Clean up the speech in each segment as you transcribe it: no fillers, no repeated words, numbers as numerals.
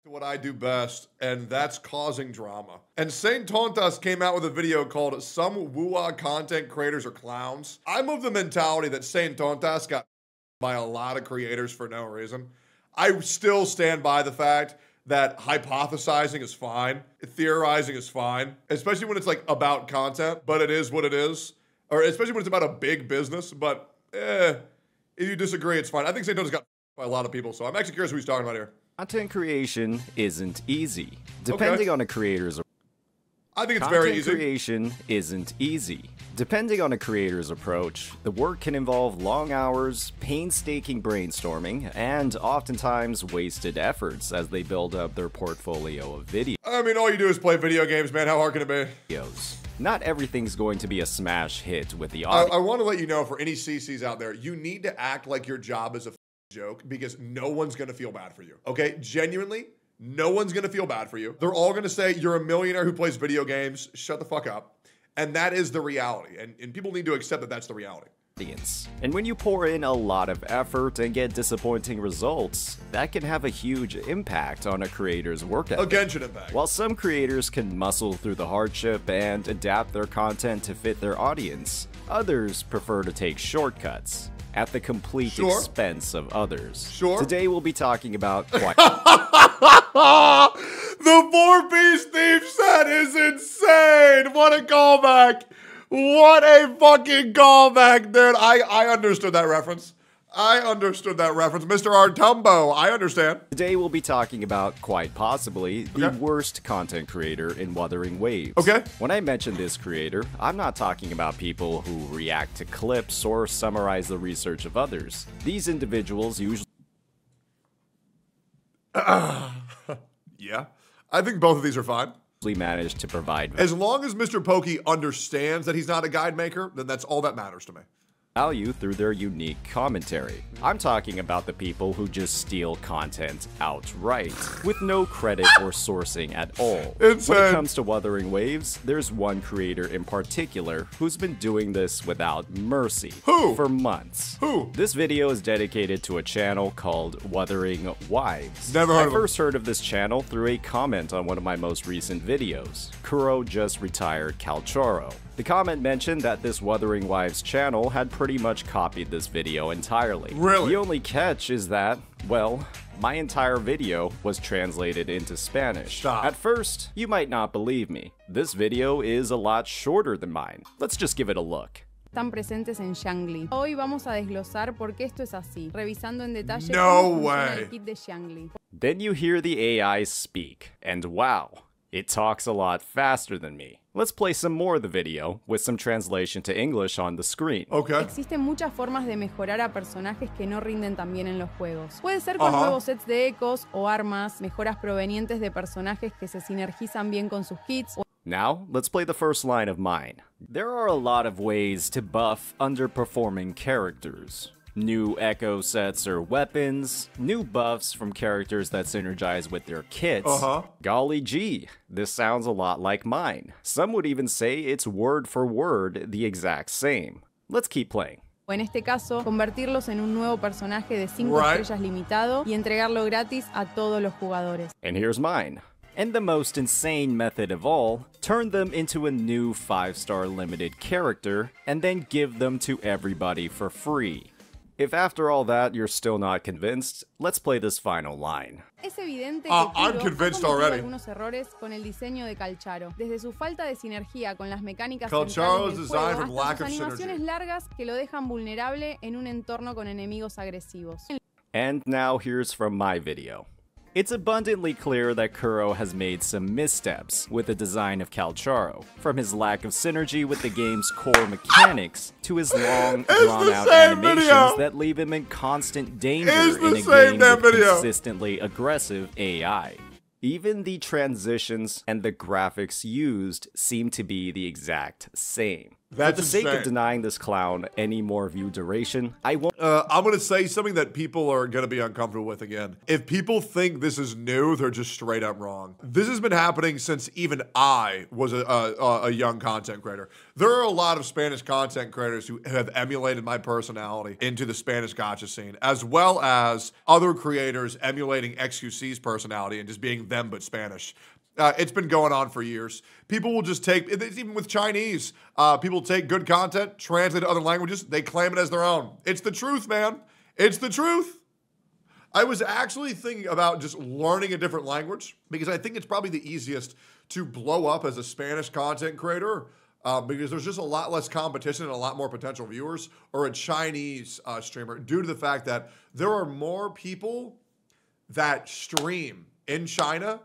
what I do best, and that's causing drama. And Saint Tontas came out with a video called "Some WuWa Content Creators Are Clowns." I'm of the mentality that Saint Tontas got by a lot of creators for no reason. I still stand by the fact that hypothesizing is fine, theorizing is fine, especially when it's like about content, but it is what it is. Or especially when it's about a big business, but if you disagree, it's fine. I think Saint Tontas got by a lot of people, so I'm actually curious who he's talking about here. Content creation isn't easy. Depending on a creator's I think it's very easy. Content creation isn't easy. Depending on a creator's approach, the work can involve long hours, painstaking brainstorming, and oftentimes wasted efforts as they build up their portfolio of videos. I mean, all you do is play video games, man. How hard can it be? Not everything's going to be a smash hit with the audience. I want to let you know, for any CCs out there, you need to act like your job is a joke, because no one's going to feel bad for you. Okay? Genuinely, no one's going to feel bad for you. They're all going to say, you're a millionaire who plays video games. Shut the fuck up. And that is the reality. And people need to accept that that's the reality. And when you pour in a lot of effort and get disappointing results, that can have a huge impact on a creator's work ethic. A Genshin impact. While some creators can muscle through the hardship and adapt their content to fit their audience, others prefer to take shortcuts at the complete expense of others. Today we'll be talking about The 4-piece thief set is insane! What a callback! What a fucking callback, dude! I understood that reference. I understood that reference. Mr. Artumbo, I understand. Today we'll be talking about, quite possibly, the worst content creator in Wuthering Waves. When I mention this creator, I'm not talking about people who react to clips or summarize the research of others. These individuals usually... Yeah, I think both of these are fine. Managed to provide, as long as Mr. Pokey understands that he's not a guide maker, then that's all that matters to me. Value through their unique commentary. I'm talking about the people who just steal content outright, with no credit or sourcing at all. When it comes to Wuthering Waves, there's one creator in particular who's been doing this without mercy. For months. This video is dedicated to a channel called Wuthering Wives. Never heard of I first heard of this channel through a comment on one of my most recent videos. Kuro just retired Calchoro. The comment mentioned that this Wuthering Wives channel had pretty much copied this video entirely. Really? The only catch is that, well, my entire video was translated into Spanish. At first, you might not believe me. This video is a lot shorter than mine. Let's just give it a look. Están presentes en Xiangli. Hoy vamos a desglosar por qué esto es así, revisando en detalle cómo funciona el kit de Xiangli. Then you hear the AI speak, and wow, it talks a lot faster than me. Let's play some more of the video with some translation to English on the screen. Existen muchas formas de mejorar a personajes que no rinden tan bien en los juegos. Puede ser con nuevos sets de ecos o armas, mejoras provenientes de personajes que se sinergizan bien con sus kits. Now, let's play the first line of mine. There are a lot of ways to buff underperforming characters. New echo sets or weapons, new buffs from characters that synergize with their kits. Golly gee, this sounds a lot like mine. Some would even say it's word for word the exact same. Let's keep playing. O en este caso, convertirlos en un nuevo personaje de 5 estrellas limitado y entregarlo gratis a todos los jugadores. And here's mine. And the most insane method of all, turn them into a new 5-star limited character and then give them to everybody for free. If after all that you're still not convinced, let's play this final line. Es evidente que I'm convinced already. Algunos errores con el diseño de Calcharo, desde su falta de sinergia con las mecánicas Calcharo's centrales del designed juego, from lack hasta of sus synergy. animaciones largas que lo dejan vulnerable en un entorno con enemigos agresivos. And now here's from my video. It's abundantly clear that Kuro has made some missteps with the design of Calcharo, from his lack of synergy with the game's core mechanics to his long, drawn-out animations that leave him in constant danger in a game with consistently aggressive AI. Even the transitions and the graphics used seem to be the exact same. For the sake of denying this clown any more view duration, I won't. I'm going to say something that people are going to be uncomfortable with again. If people think this is new, they're just straight up wrong. This has been happening since even I was a young content creator. There are a lot of Spanish content creators who have emulated my personality into the Spanish gacha scene, as well as other creators emulating XQC's personality and just being them but Spanish. It's been going on for years. People will just take, even with Chinese, people take good content, translate it to other languages, they claim it as their own. It's the truth, man. It's the truth. I was actually thinking about just learning a different language because I think it's probably the easiest to blow up as a Spanish content creator because there's just a lot less competition and a lot more potential viewers, or a Chinese streamer, due to the fact that there are more people that stream in China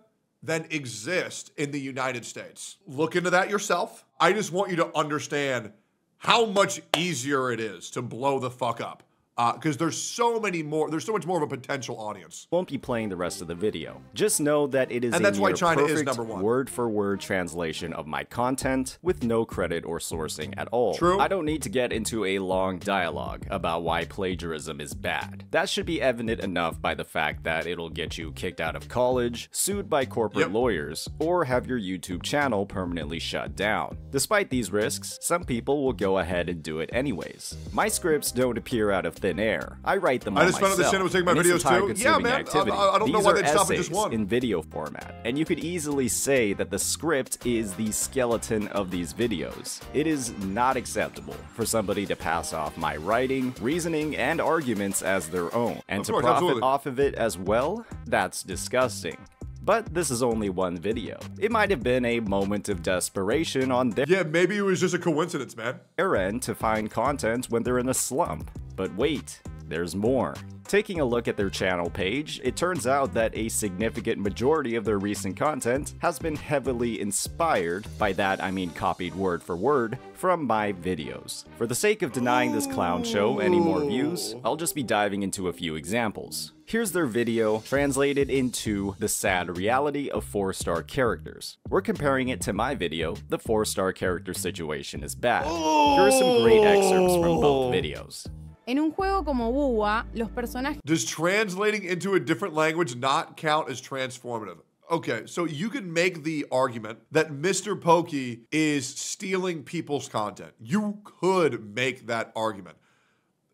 than exist in the United States. Look into that yourself. I just want you to understand how much easier it is to blow the fuck up. Because there's so much more of a potential audience. Won't be playing the rest of the video. Just know that it is and that's why China is perfect #1 word-for-word translation of my content with no credit or sourcing at all. True. I don't need to get into a long dialogue about why plagiarism is bad. That should be evident enough by the fact that it'll get you kicked out of college, sued by corporate lawyers, or have your YouTube channel permanently shut down. Despite these risks, some people will go ahead and do it anyways. My scripts don't appear out of thin air. I write them all myself. I just found out this channel was taking my videos too. Yeah, man. I don't know why they'd stop at just one. In video format, and you could easily say that the script is the skeleton of these videos. It is not acceptable for somebody to pass off my writing, reasoning, and arguments as their own, and to profit off of it as well. That's disgusting. But this is only one video. It might have been a moment of desperation on their maybe it was just a coincidence, man. End to find content when they're in a slump. But wait, there's more. Taking a look at their channel page, it turns out that a significant majority of their recent content has been heavily inspired, by that I mean copied word for word, from my videos. For the sake of denying this clown show any more views, I'll just be diving into a few examples. Here's their video translated into the sad reality of 4-star characters. We're comparing it to my video, the 4-star character situation is bad. Here are some great excerpts from both videos. En un juego como WuWa, los personajes... Does translating into a different language not count as transformative? Okay, so you can make the argument that Mr. Pokey is stealing people's content. You could make that argument.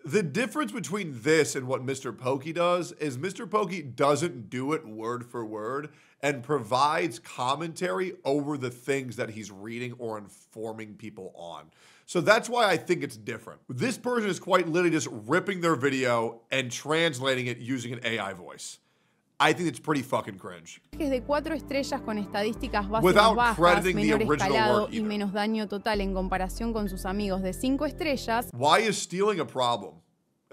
The difference between this and what Mr. Pokey does is Mr. Pokey doesn't do it word for word and provides commentary over the things that he's reading or informing people on. So that's why I think it's different. This person is quite literally just ripping their video and translating it using an AI voice. I think it's pretty fucking cringe. De 4 estrellas con estadísticas básicas bajas, menor escalado y menos daño total en comparación con sus amigos de 5 estrellas. Why is stealing a problem?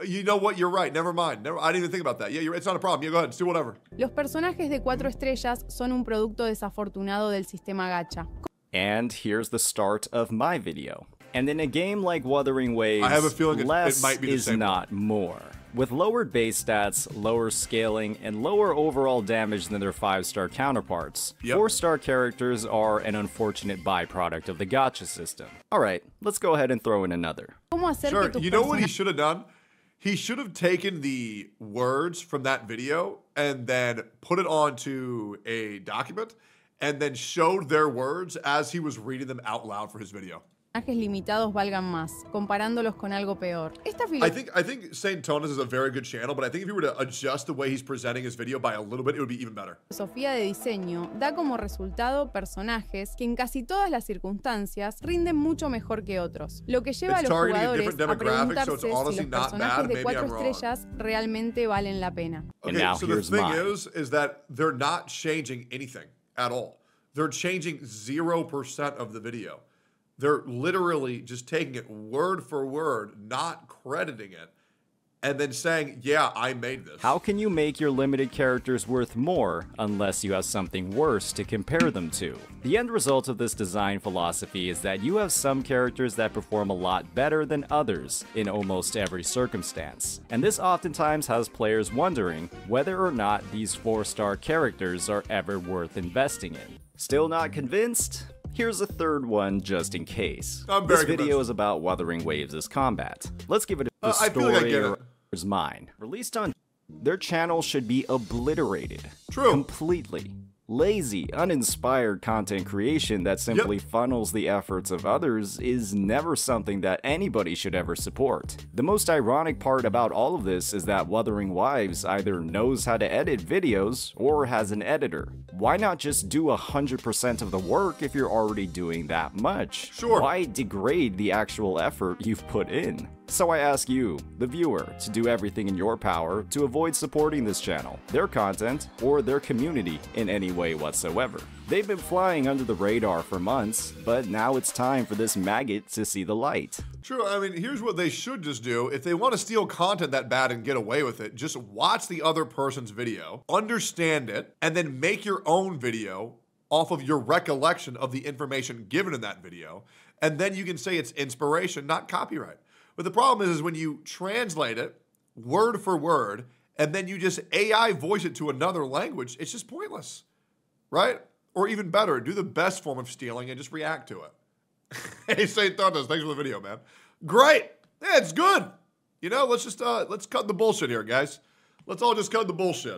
You know what? You're right. Never mind. I didn't even think about that. Yeah, it's not a problem. Yeah, go ahead. Let's do whatever. Los personajes de 4 estrellas son un producto desafortunado del sistema gacha. And here's the start of my video. And in a game like Wuthering Waves, I have a feeling less it might be the is same not more. With lowered base stats, lower scaling, and lower overall damage than their 5-star counterparts, 4-star characters are an unfortunate byproduct of the gacha system. Alright, let's go ahead and throw in another. Sure, you know what he should have done? He should have taken the words from that video and then put it onto a document and then showed their words as he was reading them out loud for his video. Limitados valgan más, comparándolos con algo peor. I think Saint Tonas is a very good channel, but I think if you were to adjust the way he's presenting his video by a little bit, it would be even better. Filosofía de diseño da como resultado personajes que en casi todas las circunstancias rinden mucho mejor que otros, lo que lleva a los jugadores a preguntarse si los personajes de 4 estrellas realmente valen la pena. Okay, so the thing is that they're not changing anything at all. They're changing 0% of the video. They're literally just taking it word for word, not crediting it, and then saying, yeah, I made this. How can you make your limited characters worth more unless you have something worse to compare them to? The end result of this design philosophy is that you have some characters that perform a lot better than others in almost every circumstance. And this oftentimes has players wondering whether or not these 4-star characters are ever worth investing in. Still not convinced? Here's a third one just in case. This video is about Wuthering Waves' combat. Let's give it a story or mine. Released on their channel should be obliterated. True. Completely. Lazy, uninspired content creation that simply funnels the efforts of others is never something that anybody should ever support. The most ironic part about all of this is that Wuthering Waves either knows how to edit videos or has an editor. Why not just do 100% of the work if you're already doing that much? Sure. Why degrade the actual effort you've put in? So I ask you, the viewer, to do everything in your power to avoid supporting this channel, their content, or their community in any way whatsoever. They've been flying under the radar for months, but now it's time for this maggot to see the light. True, I mean, here's what they should just do. If they want to steal content that bad and get away with it, just watch the other person's video, understand it, and then make your own video off of your recollection of the information given in that video, and then you can say it's inspiration, not copyright. But the problem is when you translate it word for word and then you just AI voice it to another language, it's just pointless, right? Or even better, do the best form of stealing and just react to it. Hey, St. Thundas, thanks for the video, man. Great. Yeah, it's good. You know, let's cut the bullshit here, guys. Let's all just cut the bullshit.